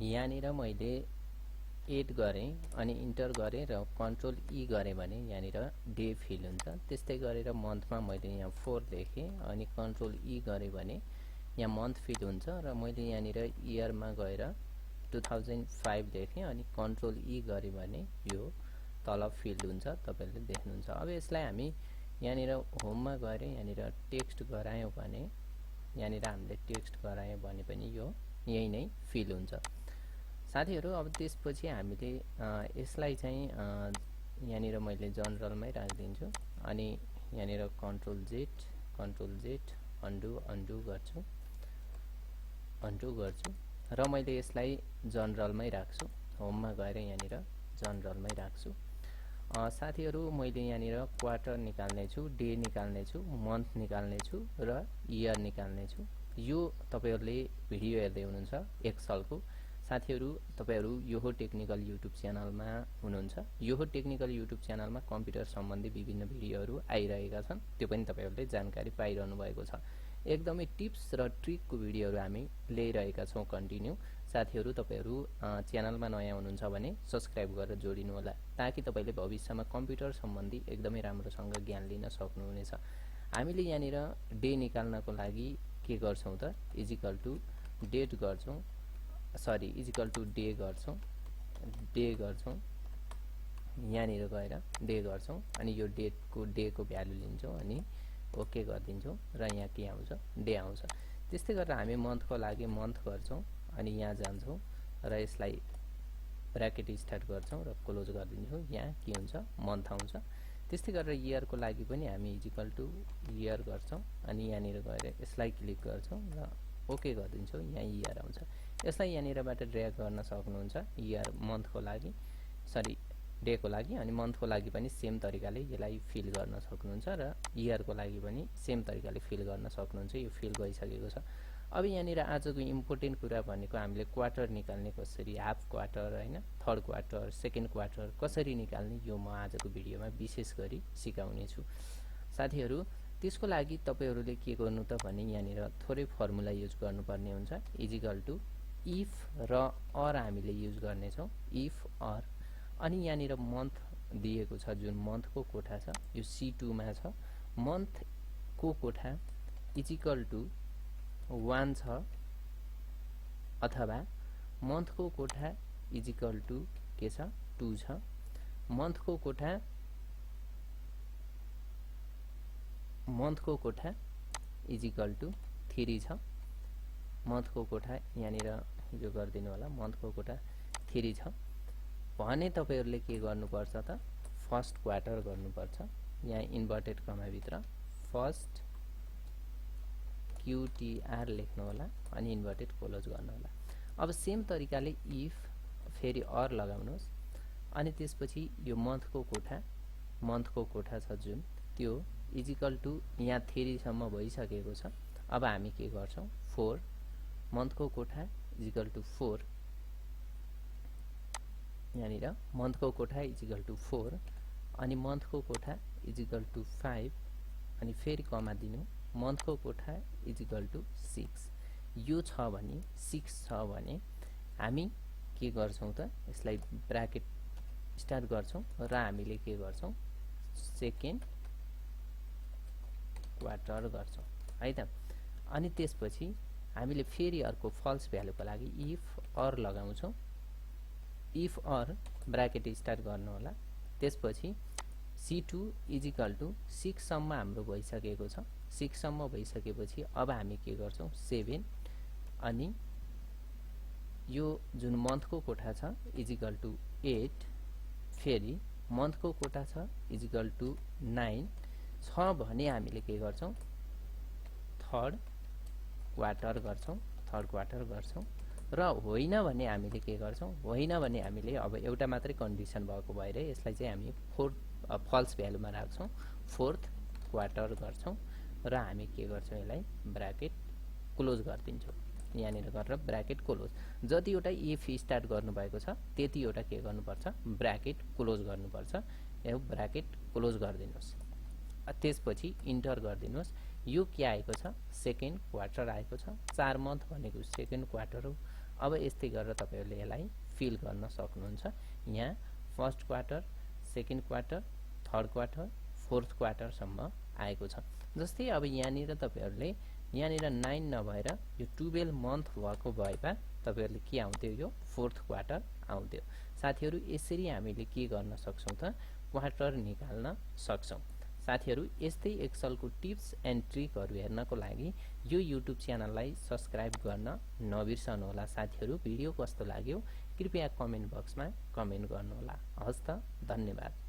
यहाँनिर मैले एड गरेँ अनि इन्टर गरेँ र कन्ट्रोल ई गरेँ भने यहाँनिर डे फिल हुन्छ। त्यस्तै गरेर मन्थमा मैले यहाँ 4 लेखेँ अनि कन्ट्रोल ई गरेँ भने यहाँ मन्थ फिल हुन्छ र मैले यहाँनिर इयरमा गएर 2005 लेखेँ अनि कन्ट्रोल ई गरेँ भने यो तल फिल हुन्छ, तपाईहरुले देख्नुहुन्छ। अब यसलाई हामी यहाँनिर होममा गएर यहाँनिर टेक्स्ट गरायौं भने यहाँनिर हामीले टेक्स्ट गरायौं भने पनि यो यही नै फिल हुन्छ। साथीहरु अब त्यसपछि हामीले यसलाई चाहिँ यहाँनिर मैले जनरलमै राखिदिन्छु अनि यहाँनिर कन्ट्रोल जेड अन्डु गर्छु र मैले यसलाई जनरलमै राख्छु। होममा गएर यहाँनिर जनरलमै राख्छु। साथीहरु मैले यहाँनिर क्वार्टर निकाल्ने छु, डे निकाल्ने छु, मन्थ निकाल्ने छु र इयर निकाल्ने छु। यो तपाईहरुले भिडियो हेर्दै हुनुहुन्छ एक्सेलको। साथीहरु तपाईहरु योहो टेक्निकल युट्युब च्यानलमा हुनुहुन्छ। योहो टेक्निकल युट्युब च्यानलमा कम्प्युटर सम्बन्धी विभिन्न भिडियोहरु आइरहेका छन्। त्यो पनि तपाईहरुले जानकारी पाइरहनु भएको छ। एकदमै टिप्स र ट्रिकको भिडियोहरु हामी ल्याइरहेका छौं कन्टिन्यू। साथीहरु तपाईहरु च्यानलमा नयाँ हुनुहुन्छ भने सब्स्क्राइब गरेर जोडिनु होला ताकि तपाईले भविष्यमा कम्प्युटर सम्बन्धी एकदमै राम्रोसँग ज्ञान लिन सक्नुहुनेछ। हामीले यहाँनिर डे निकाल्नको लागि के गर्छौं त इजिकल टु डेट गर्छौं, सरी इजिकल टु डे गर्छौं, यहाँनिर गएर डे गर्छौं अनि यो डेटको डेको भ्यालु लिन्छौं अनि ओके गर्दिन्छौं र यहाँ के आउँछ डे आउँछ। त्यस्तै गरेर हामी मन्थको लागि मन्थ गर्छौं अनि यहाँ जान्छौं र यसलाई ब्र्याकेट स्टार्ट गर्छौं र क्लोज गर्दिन्छौं, यहाँ के हुन्छ मन्थ आउँछ। त्यस्तै गरेर इयरको लागि पनि हामी इजिकल टु इयर गर्छौं अनि यहाँनिर गएर यसलाई क्लिक गर्छौं र ओके गर्दिन्छौं, यहाँ इयर आउँछ। यसलाई यहाँनिरबाट ड्र्याग गर्न सक्नुहुन्छ इयर मन्थको लागि, सरी डेको लागि अनि मन्थको लागि पनि सेम तरिकाले यसलाई फिल गर्न सक्नुहुन्छ र इयरको लागि पनि सेम तरिकाले फिल गर्न सक्नुहुन्छ। यो फिल गइसकेको छ। अब यहाँनिर आजको इम्पोर्टेन्ट कुरा भनेको हामीले क्वार्टर निकाल्ने कसरी, हाफ क्वार्टर हैन, थर्ड क्वार्टर, सेकेन्ड क्वार्टर कसरी निकाल्ने यो म आजको भिडियोमा विशेष गरी सिकाउने छु। साथीहरु त्यसको लागि तपाईहरुले के गर्नु त भने यहाँनिर थोरै फर्मुला युज गर्नुपर्ने हुन्छ। इजिकल टु इफ र अर हामीले युज गर्ने छौं, इफ अर अनि यहाँनिर मन्थ दिएको छ जुन मन्थको कोठा छ यो C2 मा छ। मन्थ को कोठा इजिकल टु 1 छ अथवा मन्थको कोठा इजिकल टु के छ 2 छ। मन्थको कोठा इजिकल टु 3 छ। मन्थको कोठा यहाँनिर यो गर्दिनु होला, मन्थको कोठा 3 छ भने तपाईहरुले के गर्नुपर्छ त फर्स्ट क्वार्टर गर्नुपर्छ। यहाँ इन्भर्टेड कमा भित्र फर्स्ट QTR लेख्नु होला अनि इन्भर्टेड क्लोज गर्नु होला। अब सेम तरिकाले इफ फेरि अर लगाउनुस् अनि त्यसपछि यो मन्थको कोठा छ जुन त्यो इजिकल टु यहाँ 3 सम्म भइसकेको छ। अब हामी के गर्छौं 4 मन्थको कोठा इजिकल टु 4, यहाँनिर मन्थको कोठा इजिकल टु 4 अनि मन्थको कोठा इजिकल टु 5 अनि फेरि कमा दिनु, मन्थको कोठा इजिकल टु 6। यो छ भने 6 छ भने हामी के गर्छौं त यसलाई ब्र्याकेट स्टार्ट गर्छौं र हामीले के गर्छौं सेकेन्ड क्वार्टर गर्छौं है त। अनि त्यसपछि हामीले फेरि अर्को फल्स भ्यालुको लागि इफ अर लगाउँछौं। इफ अर ब्र्याकेट स्टार्ट गर्नु होला। त्यसपछि C2 इजिकल टु 6 सम्म हाम्रो भइसकेको छ। 6 सम्म भइसकेपछि अब हामी के गर्छौं 7 अनि यो जुन मन्थको कोठा छ इजिकल टु 8 फेरि मन्थको कोठा छ इजिकल टु 9 छ भने हामीले के गर्छौं थर्ड क्वार्टर गर्छौं र होइन भने हामीले के गर्छौं, होइन भने हामीले अब एउटा मात्रै कन्डिसन भएको भएर यसलाई चाहिँ हामी फल्स भ्यालुमा राख्छौं, फोर्थ क्वार्टर गर्छौं र हामी के गर्छौं यसलाई ब्र्याकेट क्लोज गर्दिन्छौं। यहाँनिर गरेर ब्र्याकेट क्लोज जतिवटा इफ स्टार्ट गर्नु भएको छ त्यतिवटा के गर्नुपर्छ ब्र्याकेट क्लोज गर्नुपर्छ। यो ब्र्याकेट क्लोज गर्दिनुस्। त्यसपछि इन्टर गर्दिनुस्। यो के आएको छ सेकेन्ड क्वार्टर आएको छ। 4 मन्थ भनेको सेकेन्ड क्वार्टर हो। अब यस्तै गरेर तपाईहरुले यसलाई फिल गर्न सक्नुहुन्छ। यहाँ first quarter, second quarter, third quarter, fourth quarter सम्म आएको छ। जस्तै अब यहाँनिर तपाईहरुले यहाँनिर 9 नभएर यो 12 मन्थ भएको भएमा तपाईहरुले के आउँथ्यो, यो फोर्थ क्वार्टर आउँथ्यो। साथीहरु यसरी हामीले के गर्न सक्छौं त क्वार्टर निकाल्न सक्छौं। साथीहरु यस्तै एक्सेलको टिप्स एन्ड ट्रिकहरु हेर्नको लागि यो युट्युब च्यानललाई सब्स्क्राइब गर्न नबिर्सनु होला। साथीहरु भिडियो कस्तो लाग्यो कृपया कमेन्ट बक्समा कमेन्ट गर्नु होला। हस्त धन्यवाद।